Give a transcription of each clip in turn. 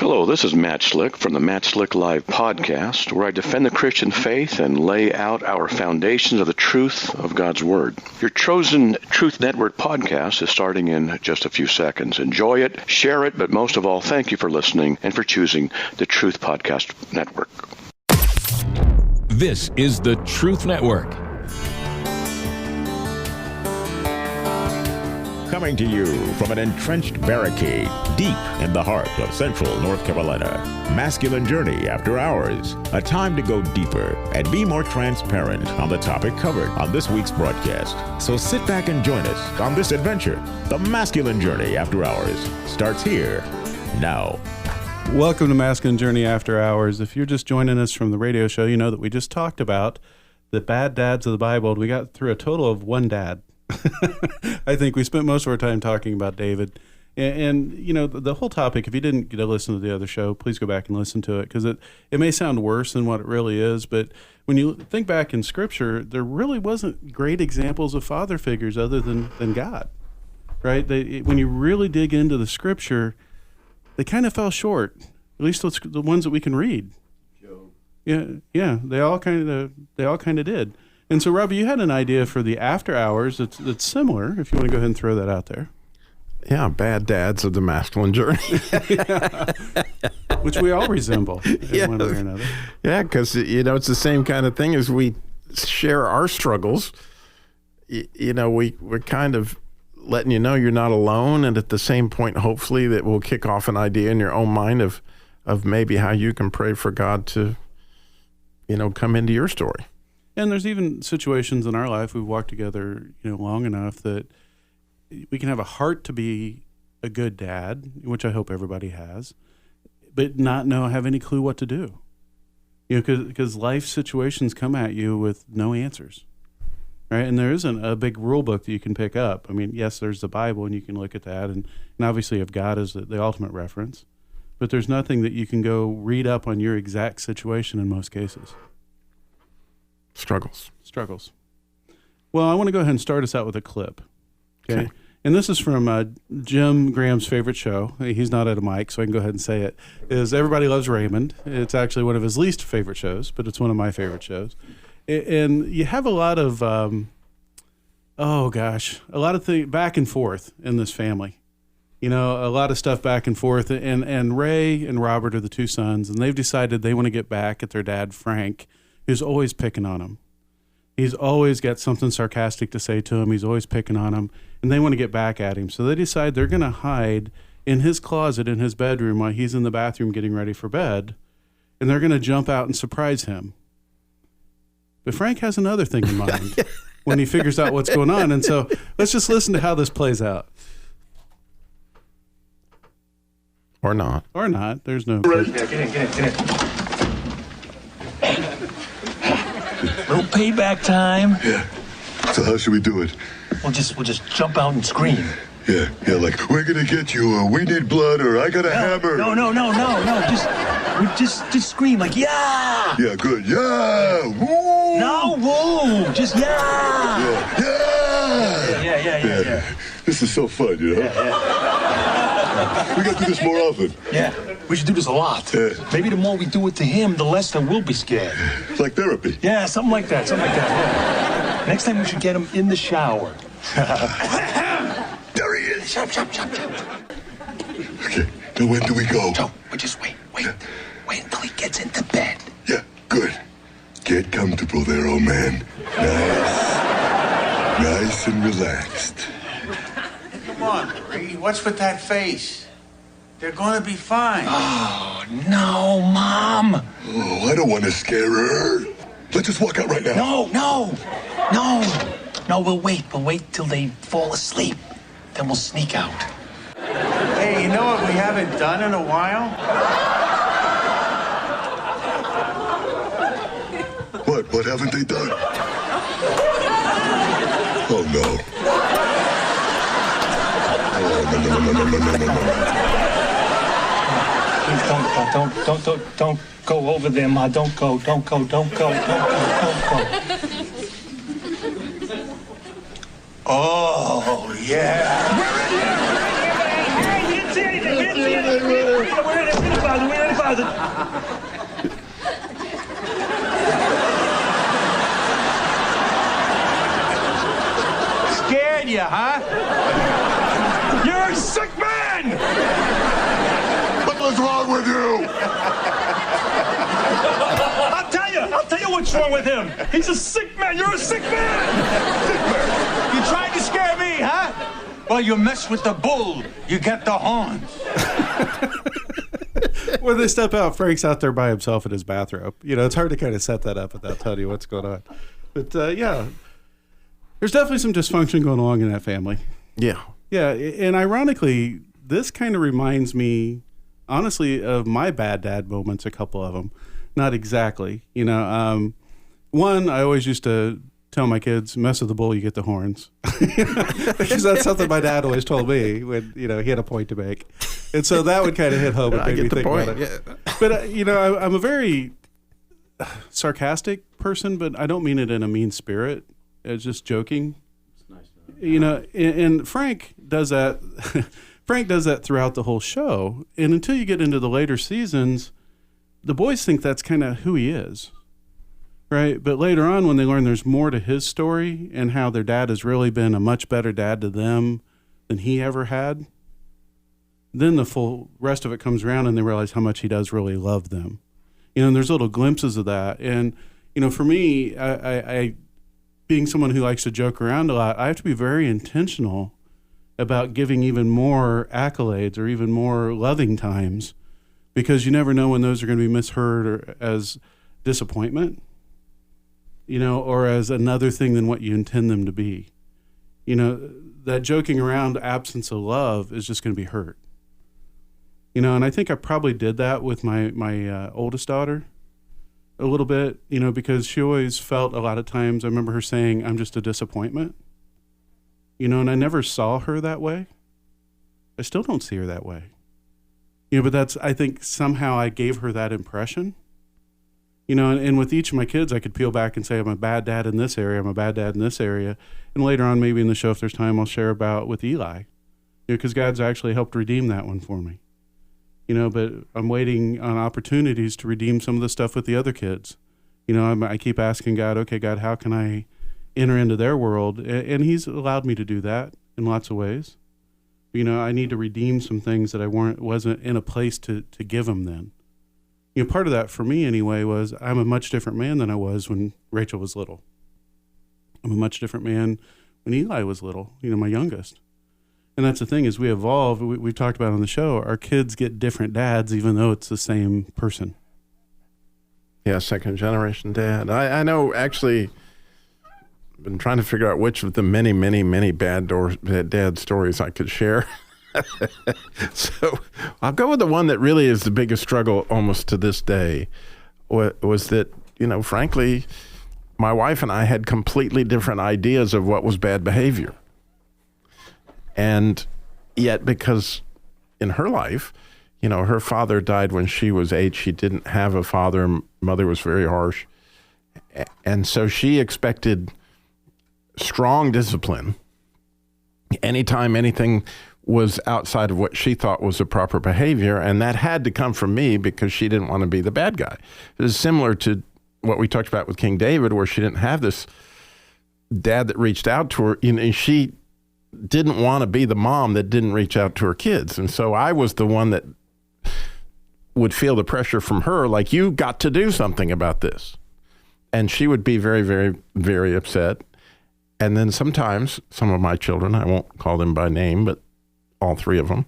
Hello, this is Matt Slick from the Matt Slick Live podcast, where I defend the Christian faith and lay out our foundations of the truth of God's Word. Your chosen Truth Network podcast is starting in just a few seconds. Enjoy it, share it, but most of all, thank you for listening and for choosing the Truth Podcast Network. This is the Truth Network. Coming to you from an entrenched barricade deep in the heart of central North Carolina. Masculine Journey After Hours. A time to go deeper and be more transparent on the topic covered on this week's broadcast. So sit back and join us on this adventure. The Masculine Journey After Hours starts here now. Welcome to Masculine Journey After Hours. If you're just joining us from the radio show, you know that we just talked about the bad dads of the Bible. We got through a total of one dad. I think we spent most of our time talking about David. And you know, the whole topic, if you didn't get to listen to the other show, please go back and listen to it, because it may sound worse than what it really is. But when you think back in Scripture, there really wasn't great examples of father figures other than God, right? When you really dig into the Scripture, they kind of fell short, at least the ones that we can read. Yeah, they all kind of did. And so, Robbie, you had an idea for the after hours that's similar, if you want to go ahead and throw that out there. Yeah, bad dads of the masculine journey. Yeah. Which we all resemble in one way or another. Yeah, because, you know, it's the same kind of thing as we share our struggles. You know, we're kind of letting you know you're not alone, and at the same point, hopefully, that will kick off an idea in your own mind of maybe how you can pray for God to, you know, come into your story. And there's even situations in our life we've walked together, you know, long enough that we can have a heart to be a good dad, which I hope everybody has, but not have any clue what to do. You know, because life situations come at you with no answers, right? And there isn't a big rule book that you can pick up. I mean, yes, there's the Bible, and you can look at that, and obviously you have God as the ultimate reference, but there's nothing that you can go read up on your exact situation in most cases. Struggles. Well, I want to go ahead and start us out with a clip. Okay. And this is from Jim Graham's favorite show. He's not at a mic, so I can go ahead and say it. Is Everybody Loves Raymond. It's actually one of his least favorite shows, but it's one of my favorite shows. And you have a lot of, a lot of things back and forth in this family. You know, a lot of stuff back and forth. And Ray and Robert are the two sons, and they've decided they want to get back at their dad, Frank, who's always picking on him. He's always got something sarcastic to say to him. He's always picking on him, and they want to get back at him. So they decide they're going to hide in his closet in his bedroom while he's in the bathroom getting ready for bed, and they're going to jump out and surprise him. But Frank has another thing in mind when he figures out what's going on, and so let's just listen to how this plays out. Or not. There's no... Get in. Little payback time. Yeah. So how should we do it? We'll just jump out and scream. Yeah, like, we're gonna get you, or we need blood, or I got a hammer. No. Just scream like, yeah! Yeah, good. Yeah! Woo! No, woo! Just yeah! Yeah. This is so fun, you know? Yeah. We gotta do this more often. Yeah, we should do this a lot. Yeah. Maybe the more we do it to him, the less that we'll be scared. It's like therapy. Yeah, something like that. Yeah. Next time we should get him in the shower. There he is. Shut. Okay, now when do we go? Joe, just wait. Wait until he gets into bed. Yeah, good. Get comfortable there, old man. Nice and relaxed. Come on, Bree. What's with that face? They're going to be fine. Oh, no, Mom. Oh, I don't want to scare her. Let's just walk out right now. No, we'll wait. We'll wait till they fall asleep. Then we'll sneak out. Hey, you know what we haven't done in a while? What haven't they done? Oh, no. Please don't go over there, Ma. Don't go. Oh, yeah. We're in here! Hey, you didn't see anything! We're in here! Scared you, huh? You're a sick man! What was wrong with you? I'll tell you what's wrong with him. He's a sick man. You're a sick man! You tried to scare me, huh? Well, you mess with the bull, you get the horns. When they step out, Frank's out there by himself in his bathrobe. You know, it's hard to kind of set that up without telling you what's going on. But yeah, there's definitely some dysfunction going on in that family. Yeah. Yeah, and ironically, this kind of reminds me, honestly, of my bad dad moments, a couple of them. Not exactly. You know, one, I always used to tell my kids, mess with the bull, you get the horns. Because that's something my dad always told me when, you know, he had a point to make. And so that would kind of hit home and make me think about it. Yeah. But, you know, I'm a very sarcastic person, but I don't mean it in a mean spirit. It's just joking. It's nice to know. You know, and Frank does that. Frank does that throughout the whole show. And until you get into the later seasons, the boys think that's kind of who he is. Right. But later on, when they learn there's more to his story and how their dad has really been a much better dad to them than he ever had, then the full rest of it comes around and they realize how much he does really love them. You know, and there's little glimpses of that. And, you know, for me, I being someone who likes to joke around a lot, I have to be very intentional about giving even more accolades or even more loving times, because you never know when those are going to be misheard or as disappointment, you know, or as another thing than what you intend them to be. You know, that joking around absence of love is just going to be hurt. You know, and I think I probably did that with my oldest daughter a little bit, you know, because she always felt a lot of times, I remember her saying, I'm just a disappointment. You know, and I never saw her that way. I still don't see her that way. You know, but that's, I think somehow I gave her that impression. You know, and with each of my kids, I could peel back and say, I'm a bad dad in this area, I'm a bad dad in this area. And later on, maybe in the show, if there's time, I'll share about with Eli. You know, because God's actually helped redeem that one for me. You know, but I'm waiting on opportunities to redeem some of the stuff with the other kids. You know, I keep asking God, okay, God, how can I enter into their world? And he's allowed me to do that in lots of ways. You know, I need to redeem some things that I wasn't in a place to give them then. You know, part of that for me anyway was I'm a much different man than I was when Rachel was little. I'm a much different man when Eli was little, you know, my youngest. And that's the thing, is we evolve. We've talked about on the show, our kids get different dads even though it's the same person. Yeah, second generation dad. I know, actually, I've been trying to figure out which of the many, many, many bad dad stories I could share. So I'll go with the one that really is the biggest struggle almost to this day, was that, you know, frankly, my wife and I had completely different ideas of what was bad behavior. And yet, because in her life, you know, her father died when she was 8. She didn't have a father. Mother was very harsh. And so she expected strong discipline anytime anything was outside of what she thought was the proper behavior. And that had to come from me because she didn't want to be the bad guy. It was similar to what we talked about with King David, where she didn't have this dad that reached out to her. You know, she didn't want to be the mom that didn't reach out to her kids. And so I was the one that would feel the pressure from her, like, you got to do something about this. And she would be very, very, very upset. And then sometimes some of my children, I won't call them by name, but all 3 of them,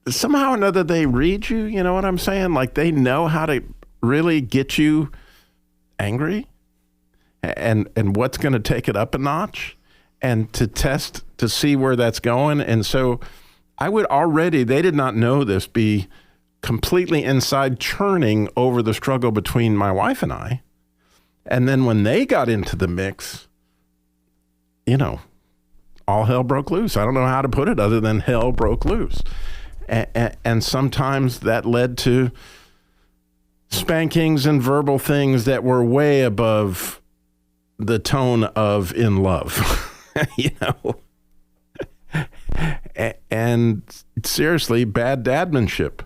somehow or another they read you, you know what I'm saying? Like, they know how to really get you angry and what's going to take it up a notch, and to test to see where that's going. And so I would already, they did not know this, be completely inside churning over the struggle between my wife and I. And then when they got into the mix, you know, all hell broke loose. I don't know how to put it other than hell broke loose. And sometimes that led to spankings and verbal things that were way above the tone of in love. you know. And seriously, bad dadmanship.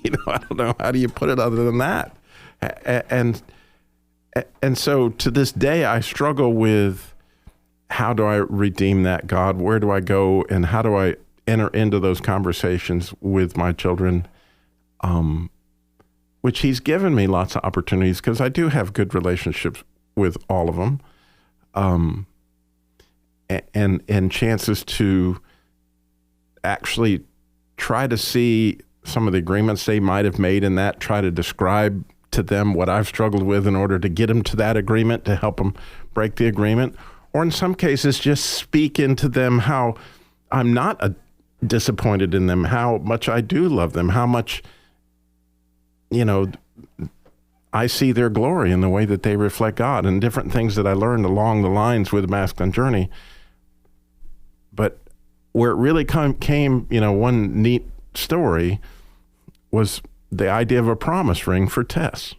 You know, I don't know, how do you put it other than that? And so to this day, I struggle with, how do I redeem that, God? Where do I go? And how do I enter into those conversations with my children? Which he's given me lots of opportunities, because I do have good relationships with all of them. And chances to actually try to see some of the agreements they might have made in that, try to describe to them what I've struggled with in order to get them to that agreement, to help them break the agreement. Or in some cases, just speak into them how I'm not disappointed in them, how much I do love them, how much, you know, I see their glory in the way that they reflect God, and different things that I learned along the lines with the Masculine Journey. But where it really came, you know, one neat story was the idea of a promise ring for Tess.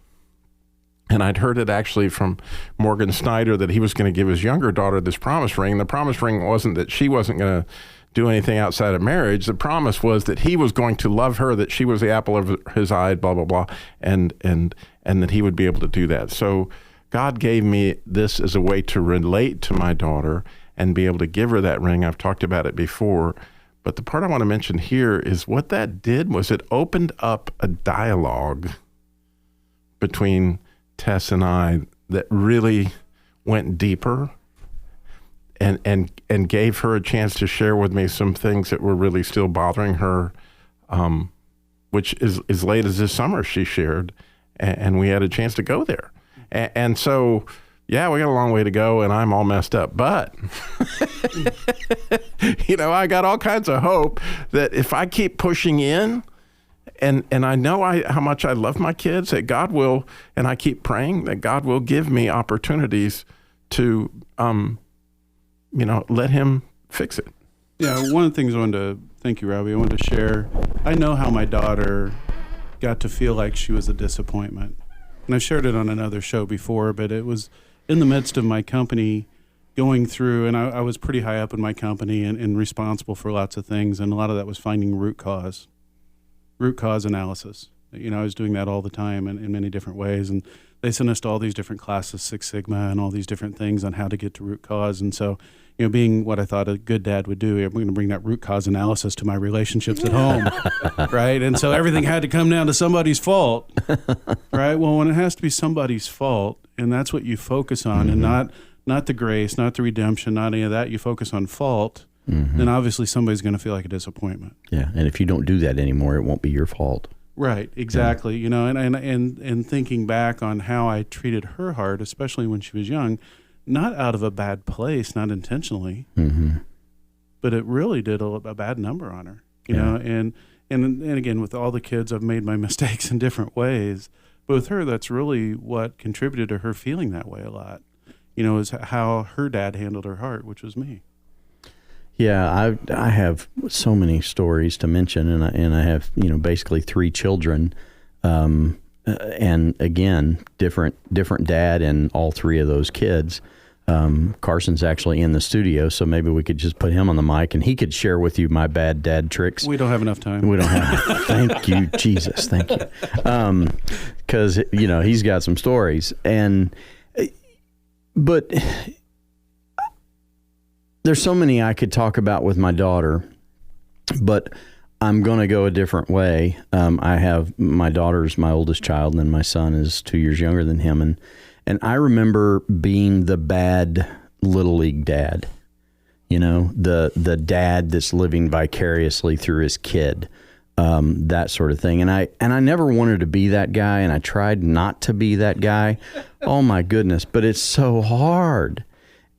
And I'd heard it actually from Morgan Snyder that he was going to give his younger daughter this promise ring. The promise ring wasn't that she wasn't going to do anything outside of marriage. The promise was that he was going to love her, that she was the apple of his eye, blah, blah, blah, and that he would be able to do that. So God gave me this as a way to relate to my daughter and be able to give her that ring. I've talked about it before, but the part I want to mention here is what that did was it opened up a dialogue between Tess and I that really went deeper and gave her a chance to share with me some things that were really still bothering her, which is as late as this summer she shared, and we had a chance to go there. And so, yeah, we got a long way to go, and I'm all messed up. But, you know, I got all kinds of hope that if I keep pushing in, and I know how much I love my kids, that God will, and I keep praying that God will give me opportunities to, you know, let him fix it. Yeah, one of the things I wanted to, thank you, Robbie, I wanted to share, I know how my daughter got to feel like she was a disappointment. And I've shared it on another show before, but it was in the midst of my company going through, and I was pretty high up in my company and responsible for lots of things, and a lot of that was finding root cause analysis. You know, I was doing that all the time in many different ways, and they sent us to all these different classes, Six Sigma and all these different things on how to get to root cause. And so, you know, being what I thought a good dad would do, I'm going to bring that root cause analysis to my relationships at home, right? And so everything had to come down to somebody's fault, right? Well, when it has to be somebody's fault, and that's what you focus on, and not the grace, not the redemption, not any of that, you focus on fault, then obviously somebody's going to feel like a disappointment. Yeah, and if you don't do that anymore, it won't be your fault. Right, exactly. Yeah. You know, and thinking back on how I treated her heart, especially when she was young, not out of a bad place, not intentionally, but it really did a bad number on her. You know, and again, with all the kids, I've made my mistakes in different ways. But with her, that's really what contributed to her feeling that way a lot. You know, is how her dad handled her heart, which was me. Yeah, I have so many stories to mention, and I have, you know, basically 3 children, and again, different dad and all 3 of those kids. Carson's actually in the studio, so maybe we could just put him on the mic and he could share with you my bad dad tricks. We don't have enough time. We don't have. Thank you, Jesus. Thank you. Because, you know, he's got some stories, but there's so many I could talk about with my daughter, but I'm going to go a different way. I have my daughter's my oldest child, and then my son is 2 years younger than him. And I remember being the bad Little League dad, you know, the dad that's living vicariously through his kid, that sort of thing. And I never wanted to be that guy, and I tried not to be that guy. Oh my goodness, but it's so hard.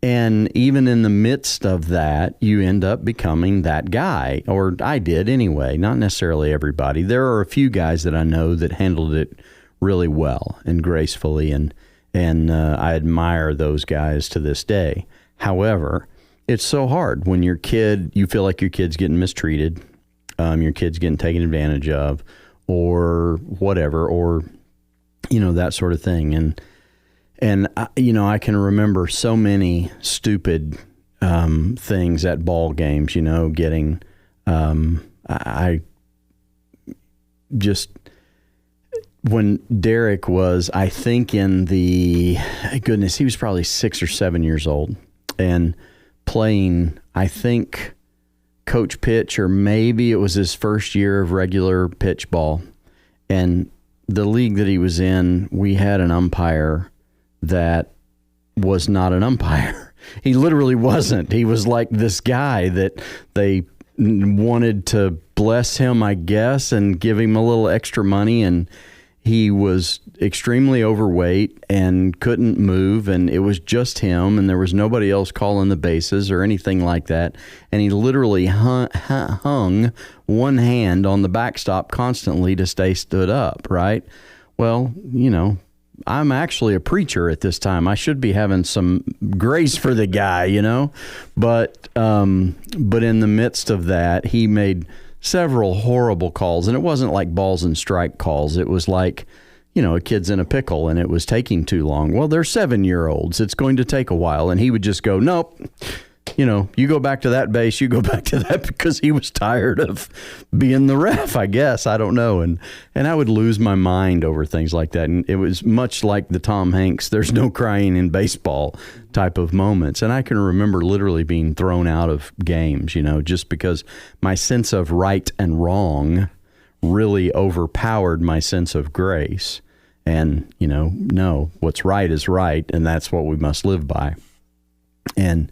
And even in the midst of that, you end up becoming that guy, or I did anyway, not necessarily everybody. There are a few guys that I know that handled it really well and gracefully, and I admire those guys to this day. However, it's so hard when you feel like your kid's getting mistreated, your kid's getting taken advantage of, or whatever, or, you know, that sort of thing. And you know, I can remember so many stupid things at ball games, getting, I just, when Derek was, I think he was probably 6 or 7 years old and playing, I think, coach pitch, or maybe it was his first year of regular pitch ball. And the league that he was in, we had an umpire that was not an umpire. He literally wasn't. He was like this guy that they wanted to bless him, I guess, and give him a little extra money. And he was extremely overweight and couldn't move, and it was just him, and there was nobody else calling the bases or anything like that. And he literally hung one hand on the backstop constantly to stay stood up, right? Well, I'm actually a preacher at this time. I should be having some grace for the guy, But in the midst of that, he made several horrible calls, and it wasn't like balls and strike calls. It was like, a kid's in a pickle and it was taking too long. Well, they're 7-year-olds. It's going to take a while. And he would just go, nope, you go back to that base, you go back to that, because he was tired of being the ref, I guess. I don't know. And I would lose my mind over things like that. And it was much like the Tom Hanks, there's no crying in baseball type of moments. And I can remember literally being thrown out of games, just because my sense of right and wrong really overpowered my sense of grace. And, no, what's right is right, and that's what we must live by. And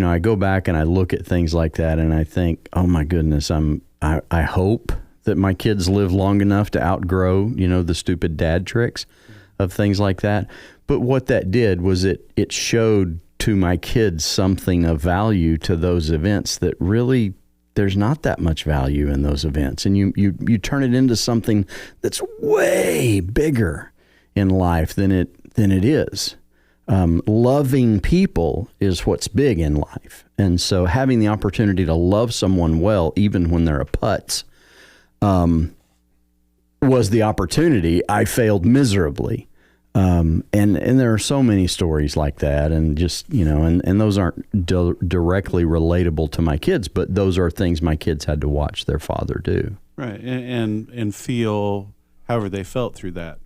I go back and I look at things like that and I think, oh my goodness, I hope that my kids live long enough to outgrow, the stupid dad tricks of things like that. But what that did was it showed to my kids something of value to those events that really there's not that much value in those events. And you turn it into something that's way bigger in life than it is. Loving people is what's big in life. And so having the opportunity to love someone well, even when they're a putz, was the opportunity. I failed miserably. And there are so many stories like that, and just, and those aren't directly relatable to my kids, but those are things my kids had to watch their father do. Right. And feel however they felt through that.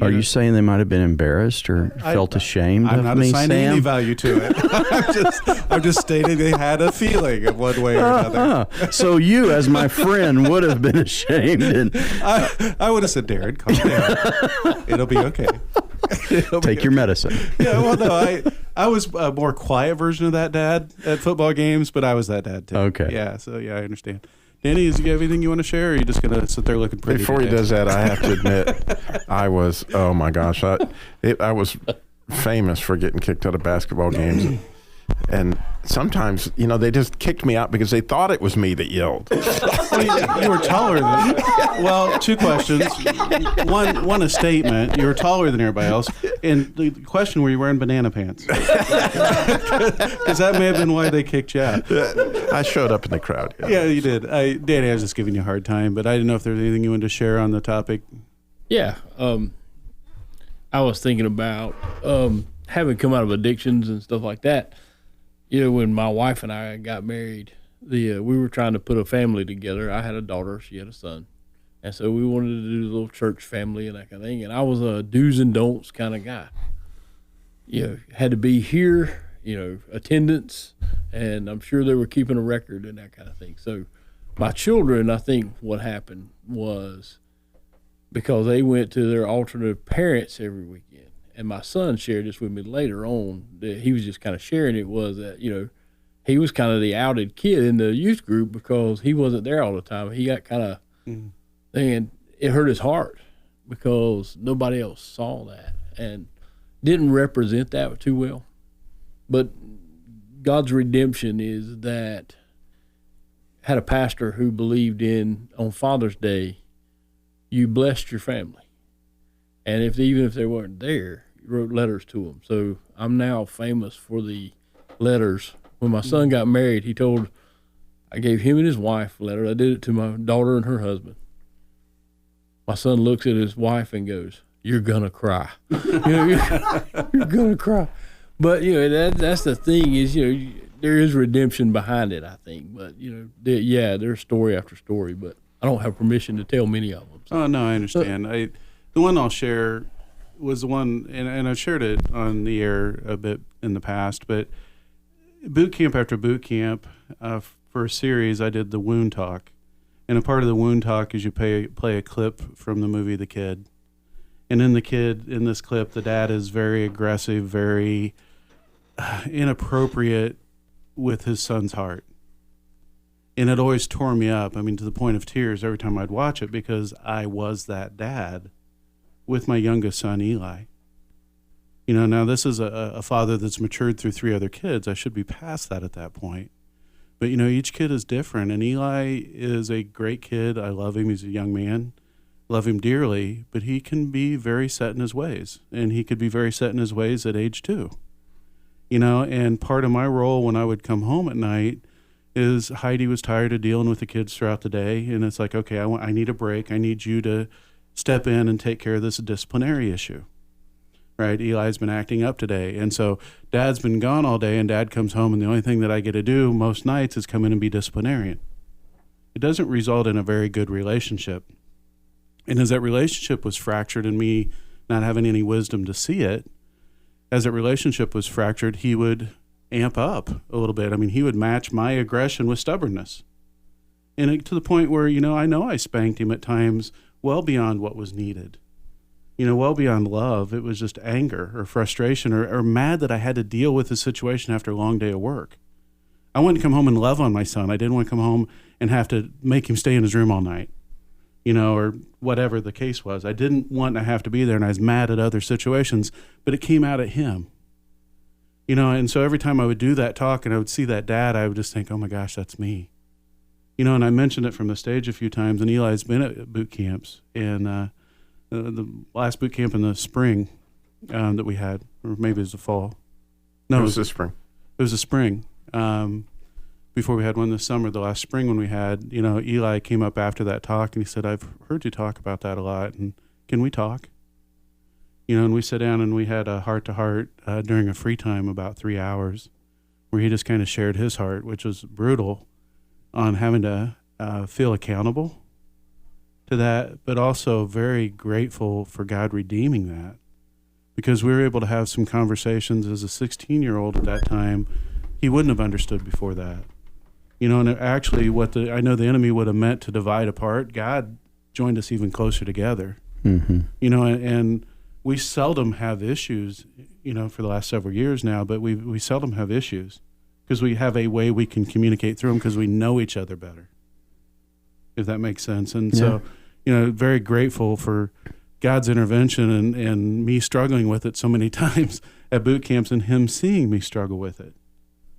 Are you saying they might have been embarrassed or felt ashamed I'm of not me, assigning Sam? any value to it. I'm just stating they had a feeling of one way or another. So you, as my friend, would have been ashamed. And I would have said, Darren, calm down. It'll be okay. Take your medicine. Yeah, well, no, I was a more quiet version of that dad at football games, but I was that dad too. Okay. Yeah, so I understand. Danny, is you have anything you want to share, or are you just going to sit there looking pretty? Before he does that, I have to admit, I was, oh my gosh, I was famous for getting kicked out of basketball games. And sometimes, they just kicked me out because they thought it was me that yelled. You were taller than, well, two questions. One, a statement. You were taller than everybody else. And the question, were you wearing banana pants? Because that may have been why they kicked you out. I showed up in the crowd. Yeah, you did. Danny, I was just giving you a hard time, but I didn't know if there was anything you wanted to share on the topic. Yeah. I was thinking about having come out of addictions and stuff like that. When my wife and I got married, we were trying to put a family together. I had a daughter, she had a son. And so we wanted to do a little church family and that kind of thing. And I was a do's and don'ts kind of guy. Had to be here, attendance, and I'm sure they were keeping a record and that kind of thing. So my children, I think what happened was because they went to their alternate parents every weekend. And my son shared this with me later on, that he was just kind of sharing it, was that, he was kind of the outed kid in the youth group because he wasn't there all the time. He got kind of, and it hurt his heart because nobody else saw that and didn't represent that too well. But God's redemption is that had a pastor who believed in, on Father's Day, you blessed your family. And even if they weren't there, wrote letters to them. So I'm now famous for the letters. When my son got married, I gave him and his wife a letter. I did it to my daughter and her husband. My son looks at his wife and goes, "You're gonna cry." You're gonna cry. But that's the thing is there is redemption behind it, I think. But there's story after story, but I don't have permission to tell many of them. So. Oh no, I understand. The one I'll share was the one, and I've shared it on the air a bit in the past, but boot camp after boot camp, for a series, I did the Wound Talk. And a part of the Wound Talk is you play a clip from the movie The Kid. And in this clip, the dad is very aggressive, very inappropriate with his son's heart. And it always tore me up, to the point of tears every time I'd watch it, because I was that dad with my youngest son, Eli. Now this is a father that's matured through 3 other kids. I should be past that at that point. But, each kid is different. And Eli is a great kid. I love him. He's a young man. Love him dearly. But he can be very set in his ways. And he could be very set in his ways at age 2. And part of my role when I would come home at night is Heidi was tired of dealing with the kids throughout the day. And it's like, okay, I need a break. I need you to step in and take care of this disciplinary issue, right? Eli's been acting up today. And so dad's been gone all day, and dad comes home, and the only thing that I get to do most nights is come in and be disciplinarian. It doesn't result in a very good relationship. And as that relationship was fractured and me not having any wisdom to see it, as that relationship was fractured, he would amp up a little bit. He would match my aggression with stubbornness. And to the point where, I know I spanked him at times well beyond what was needed, well beyond love. It was just anger or frustration or mad that I had to deal with the situation after a long day of work. I wanted to come home and love on my son. I didn't want to come home and have to make him stay in his room all night, or whatever the case was. I didn't want to have to be there, and I was mad at other situations, but it came out at him. And so every time I would do that talk and I would see that dad, I would just think, oh my gosh, that's me. And I mentioned it from the stage a few times, and Eli's been at boot camps, and the last boot camp in the spring that we had, or maybe it was the fall. No, it was the spring. It was the spring. Before we had one this summer, the last spring when we had, Eli came up after that talk, and he said, I've heard you talk about that a lot, and can we talk? And we sat down and we had a heart-to-heart during a free time, about 3 hours, where he just kind of shared his heart, which was brutal, on having to feel accountable to that, but also very grateful for God redeeming that, because we were able to have some conversations as a 16-year-old at that time he wouldn't have understood before that. And actually I know the enemy would have meant to divide apart, God joined us even closer together. Mm-hmm. And we seldom have issues, for the last several years now, but we seldom have issues because we have a way we can communicate through them because we know each other better, if that makes sense. And so, very grateful for God's intervention and me struggling with it so many times at boot camps and him seeing me struggle with it.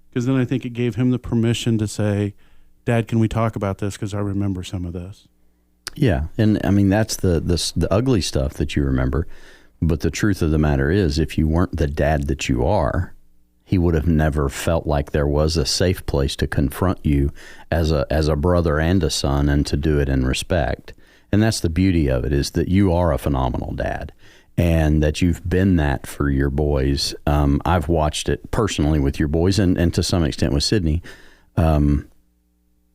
Because then I think it gave him the permission to say, Dad, can we talk about this? Because I remember some of this. Yeah. And that's the ugly stuff that you remember. But the truth of the matter is, if you weren't the dad that you are, he would have never felt like there was a safe place to confront you as a brother and a son, and to do it in respect. And that's the beauty of it, is that you are a phenomenal dad, and that you've been that for your boys. I've watched it personally with your boys and to some extent with Sydney.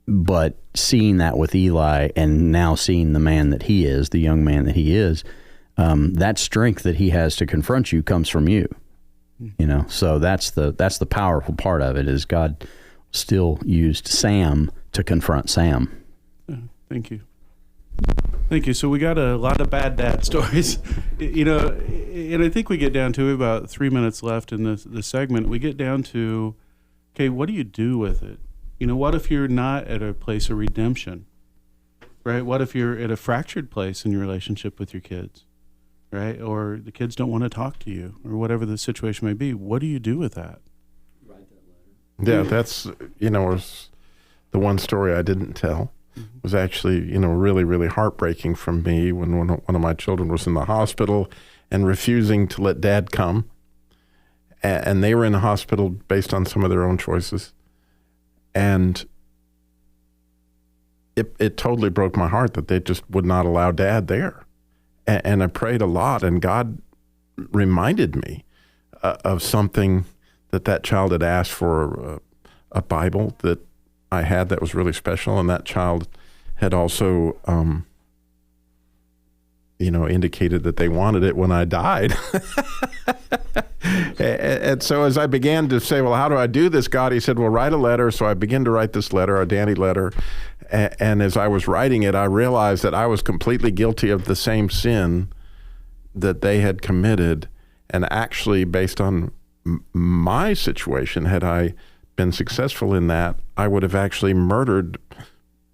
But seeing that with Eli, and now seeing the man that he is, the young man that he is, that strength that he has to confront you comes from you. So that's the powerful part of it, is God still used Sam to confront Sam. Thank you. So we got a lot of bad dad stories, and I think we get down to about 3 minutes left in this segment. We get down to, okay, what do you do with it? What if you're not at a place of redemption, right? What if you're at a fractured place in your relationship with your kids, right? Or the kids don't want to talk to you, or whatever the situation may be. What do you do with that? Write that letter. Yeah, that's, was the one story I didn't tell. Was actually, really, really heartbreaking for me when one of my children was in the hospital and refusing to let Dad come. And they were in the hospital based on some of their own choices. And it totally broke my heart that they just would not allow Dad there. And I prayed a lot, and God reminded me of something that child had asked for a Bible that I had that was really special, and that child had also, indicated that they wanted it when I died. And so as I began to say, well, how do I do this, God? He said, well, write a letter. So I began to write this letter, a Danny letter. And as I was writing it, I realized that I was completely guilty of the same sin that they had committed. And actually, based on my situation, had I been successful in that, I would have actually murdered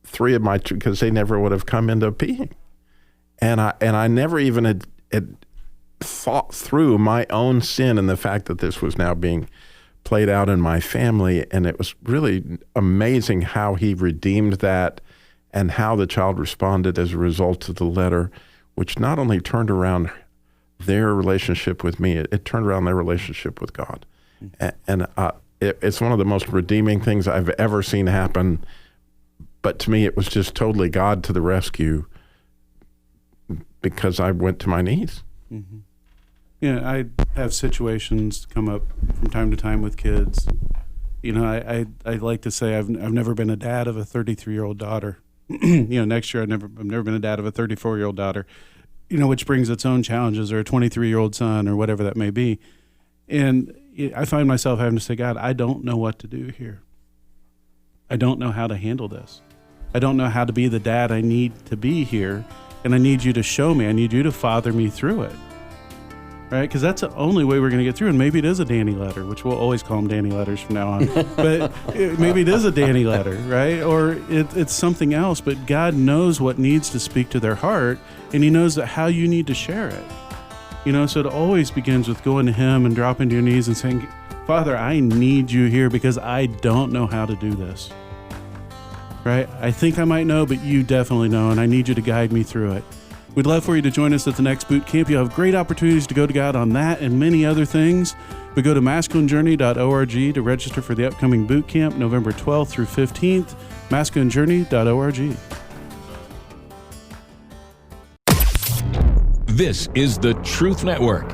3 of my two, because they never would have come into being. And I never even had thought through my own sin and the fact that this was now being played out in my family. And it was really amazing how he redeemed that and how the child responded as a result of the letter, which not only turned around their relationship with me, it turned around their relationship with God. And it's one of the most redeeming things I've ever seen happen. But to me, it was just totally God to the rescue, because I went to my knees. Mm-hmm. Yeah, I have situations come up from time to time with kids. I like to say I've never been a dad of a 33-year-old daughter. Next year I've never been a dad of a 34-year-old daughter. Which brings its own challenges, or a 23-year-old son, or whatever that may be. And I find myself having to say, God, I don't know what to do here. I don't know how to handle this. I don't know how to be the dad I need to be here, and I need you to show me. I need you to father me through it. Right? Because that's the only way we're going to get through. And maybe it is a Danny letter, which we'll always call them Danny letters from now on. But maybe it is a Danny letter, right? Or it's something else. But God knows what needs to speak to their heart, and he knows how you need to share it. So it always begins with going to him and dropping to your knees and saying, Father, I need you here because I don't know how to do this. Right? I think I might know, but you definitely know, and I need you to guide me through it. We'd love for you to join us at the next boot camp. You'll have great opportunities to go to God on that and many other things. But go to masculinejourney.org to register for the upcoming boot camp, November 12th through 15th, masculinejourney.org. This is the Truth Network.